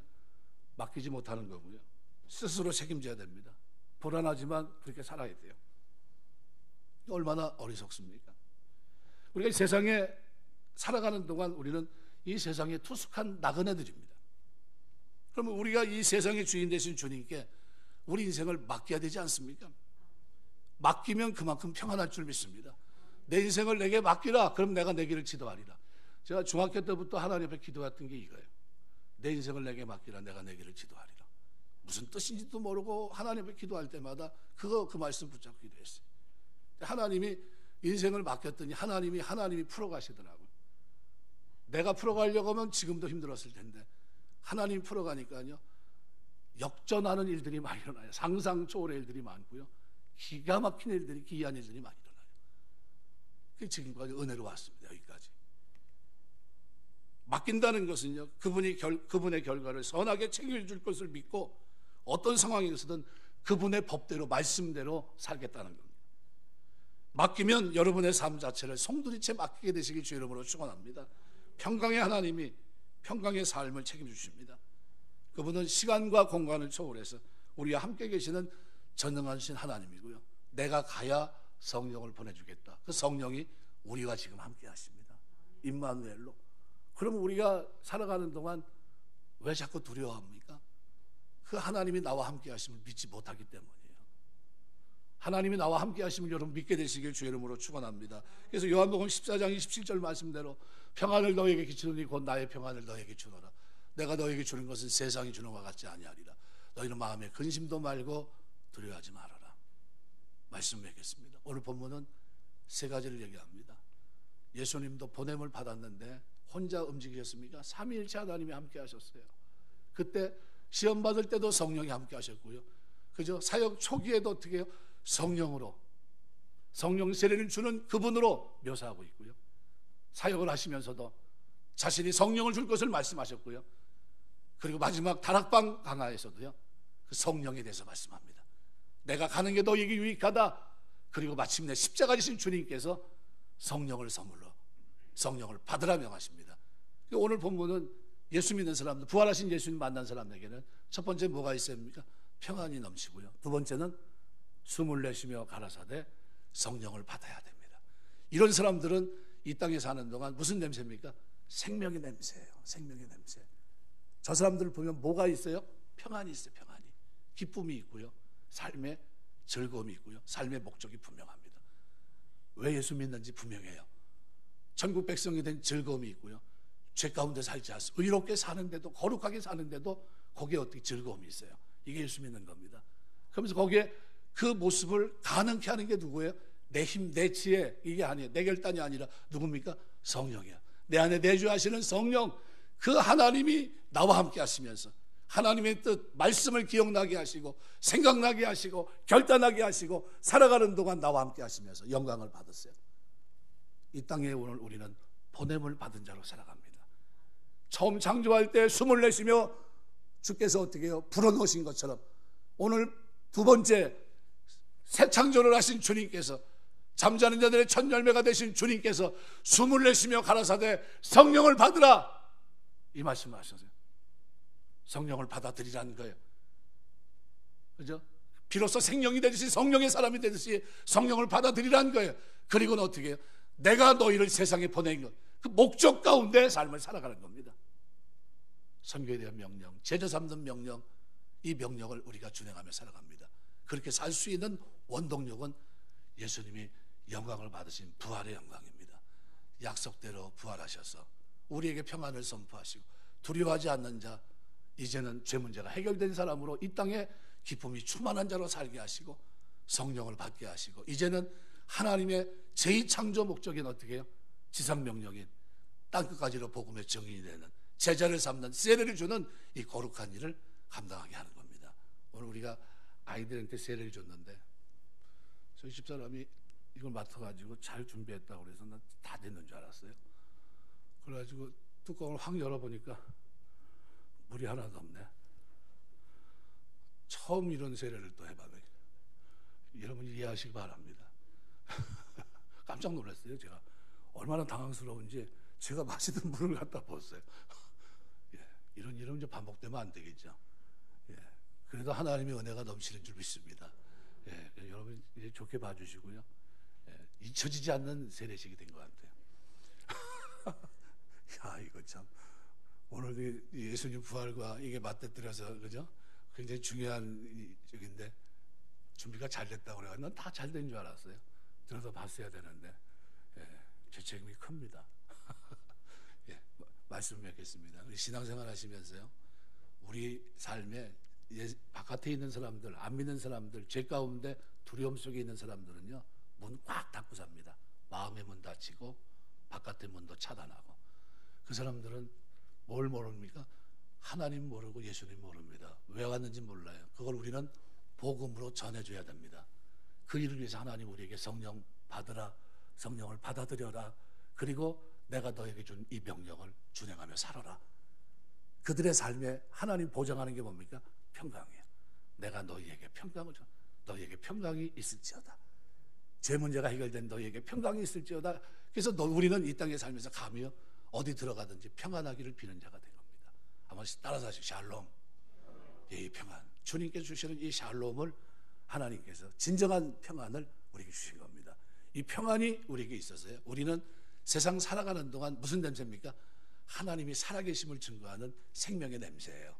맡기지 못하는 거고요. 스스로 책임져야 됩니다. 불안하지만 그렇게 살아야 돼요. 얼마나 어리석습니까? 우리가 이 세상에 살아가는 동안 우리는 이 세상에 투숙한 나그네들입니다. 그러면 우리가 이 세상의 주인 되신 주님께 우리 인생을 맡겨야 되지 않습니까? 맡기면 그만큼 평안할 줄 믿습니다. 내 인생을 내게 맡기라. 그럼 내가 내 길을 지도하리라. 제가 중학교 때부터 하나님 앞에 기도했던 게 이거예요. 내 인생을 내게 맡기라. 내가 내 길을 지도하리라. 무슨 뜻인지도 모르고 하나님 앞에 기도할 때마다 그 말씀 붙잡고 기도했어요. 하나님이 인생을 맡겼더니 하나님이 풀어가시더라고요. 내가 풀어가려고 하면 지금도 힘들었을 텐데 하나님이 풀어가니까요, 역전하는 일들이 많이 일어나요. 상상 초월의 일들이 많고요, 기가 막힌 일들이, 기이한 일들이 많이 일어나요. 그게 지금까지 은혜로 왔습니다. 여기까지. 맡긴다는 것은요, 그분의 결과를 선하게 책임질 것을 믿고 어떤 상황에서든 그분의 법대로, 말씀대로 살겠다는 겁니다. 맡기면 여러분의 삶 자체를 송두리째 맡기게 되시길 주 이름으로 축원합니다. 평강의 하나님이 평강의 삶을 책임주십니다. 그분은 시간과 공간을 초월해서 우리와 함께 계시는 전능하신 하나님이고요, 내가 가야 성령을 보내주겠다. 그 성령이 우리와 지금 함께 하십니다. 임마누엘로. 그럼 우리가 살아가는 동안 왜 자꾸 두려워합니까? 그 하나님이 나와 함께 하심을 믿지 못하기 때문이에요. 하나님이 나와 함께 하심을 여러분 믿게 되시길 주 이름으로 축원합니다. 그래서 요한복음 14장 27절 말씀대로 평안을 너에게 끼치노니 곧 나의 평안을 너에게 주노라. 내가 너에게 주는 것은 세상이 주는 것과 같지 아니하리라. 너희는 마음에 근심도 말고 두려워하지 말아라. 말씀 맺겠습니다. 오늘 본문은 세 가지를 얘기합니다. 예수님도 보냄을 받았는데 혼자 움직이셨습니까? 삼위일체 하나님이 함께 하셨어요. 그때 시험 받을 때도 성령이 함께 하셨고요, 그죠? 사역 초기에도 어떻게 해요? 성령으로, 성령 세례를 주는 그분으로 묘사하고 있고요, 사역을 하시면서도 자신이 성령을 줄 것을 말씀하셨고요, 그리고 마지막 다락방 강화에서도요, 그 성령에 대해서 말씀합니다. 내가 가는 게 너에게 유익하다. 그리고 마침내 십자가 지신 주님께서 성령을 선물로, 성령을 받으라 명하십니다. 오늘 본문은 예수 믿는 사람들, 부활하신 예수님 만난 사람에게는 첫 번째 뭐가 있습니까? 평안이 넘치고요, 두 번째는 숨을 내쉬며 가라사대 성령을 받아야 됩니다. 이런 사람들은 이 땅에 사는 동안 무슨 냄새입니까? 생명의 냄새예요. 생명의 냄새. 저 사람들을 보면 뭐가 있어요? 평안이 있어요. 평안이. 기쁨이 있고요, 삶의 즐거움이 있고요, 삶의 목적이 분명합니다. 왜 예수 믿는지 분명해요. 천국 백성이 된 즐거움이 있고요, 죄 가운데 살지 않습니다. 의롭게 사는데도, 거룩하게 사는데도 거기에 어떻게 즐거움이 있어요. 이게 예수 믿는 겁니다. 그러면서 거기에 그 모습을 가능케 하는 게 누구예요? 내 힘, 내 지혜, 이게 아니에요. 내 결단이 아니라 누굽니까? 성령이야. 내 안에 내주하시는 성령, 그 하나님이 나와 함께 하시면서 하나님의 뜻, 말씀을 기억나게 하시고 생각나게 하시고 결단하게 하시고 살아가는 동안 나와 함께 하시면서 영광을 받았어요. 이 땅에 오늘 우리는 보냄을 받은 자로 살아갑니다. 처음 창조할 때 숨을 내쉬며 주께서 어떻게 해요? 불어넣으신 것처럼 오늘 두 번째 새 창조를 하신 주님께서, 잠자는 자들의 첫 열매가 되신 주님께서 숨을 내쉬며 가라사대 성령을 받으라, 이 말씀을 하셨어요. 성령을 받아들이라는 거예요. 그죠? 비로소 생명이 되듯이 성령의 사람이 되듯이 성령을 받아들이라는 거예요. 그리고는 어떻게 해요? 내가 너희를 세상에 보낸 것, 그 목적 가운데 삶을 살아가는 겁니다. 선교에 대한 명령, 제자 삼는 명령, 이 명령을 우리가 준행하며 살아갑니다. 그렇게 살 수 있는 원동력은 예수님이 영광을 받으신 부활의 영광입니다. 약속대로 부활하셔서 우리에게 평안을 선포하시고 두려워하지 않는 자, 이제는 죄 문제가 해결된 사람으로 이 땅에 기쁨이 충만한 자로 살게 하시고 성령을 받게 하시고 이제는 하나님의 제2창조 목적인 어떻게 해요? 지상명령인 땅끝까지로 복음의 증인이 되는 제자를 삼는 세례를 주는 이 거룩한 일을 감당하게 하는 겁니다. 오늘 우리가 아이들한테 세례를 줬는데 저희 집사람이 이걸 맡아가지고 잘 준비했다고 그래서 난 다 됐는 줄 알았어요. 그래가지고 뚜껑을 확 열어보니까 물이 하나도 없네. 처음 이런 세례를 또 해봐요. 여러분 이해하시기 바랍니다. 깜짝 놀랐어요. 제가 얼마나 당황스러운지 제가 마시던 물을 갖다 부었어요. 예, 이런 일은 이제 반복되면 안 되겠죠. 예, 그래도 하나님의 은혜가 넘치는 줄 믿습니다. 예, 여러분 이제 좋게 봐주시고요. 예, 잊혀지지 않는 세례식이 된 것 같아요. 야, 이거 참 오늘 예수님 부활과 이게 맞대뜨려서 그죠? 굉장히 중요한 적인데 준비가 잘 됐다고 그래가지고 난 다 잘 된 줄 알았어요. 들어서 봤어야 되는데 예, 제 책임이 큽니다. 예, 말씀 맺겠습니다. 우리 신앙생활 하시면서요, 우리 삶에 바깥에 있는 사람들, 안 믿는 사람들, 죄 가운데 두려움 속에 있는 사람들은요, 문 꽉 닫고 삽니다. 마음의 문 닫히고 바깥의 문도 차단하고. 그 사람들은 뭘 모릅니까? 하나님 모르고 예수님 모릅니다. 왜 왔는지 몰라요. 그걸 우리는 복음으로 전해줘야 됩니다. 그 일을 위해서 하나님 우리에게 성령 받으라, 성령을 받아들여라, 그리고 내가 너에게 준 이 명령을 준행하며 살아라. 그들의 삶에 하나님 보장하는 게 뭡니까? 평강이에요. 내가 너희에게 평강을 줘. 너희에게 평강이 있을지어다. 죄 문제가 해결된 너희에게 평강이 있을지어다. 그래서 우리는 이 땅에 살면서 가며 어디 들어가든지 평안하기를 비는 자가 된 겁니다. 한번 따라서 하시죠. 샬롬. 이 평안. 주님께서 주시는 이 샬롬을 하나님께서 진정한 평안을 우리에게 주신 겁니다. 이 평안이 우리에게 있어서요, 우리는 세상 살아가는 동안 무슨 냄새입니까? 하나님이 살아계심을 증거하는 생명의 냄새예요.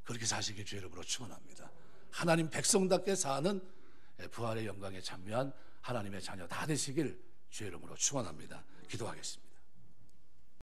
그렇게 사시길 주의 이름으로 축원합니다. 하나님 백성답게 사는 부활의 영광에 참여한 하나님의 자녀 다 되시길 주의 이름으로 축원합니다. 기도하겠습니다.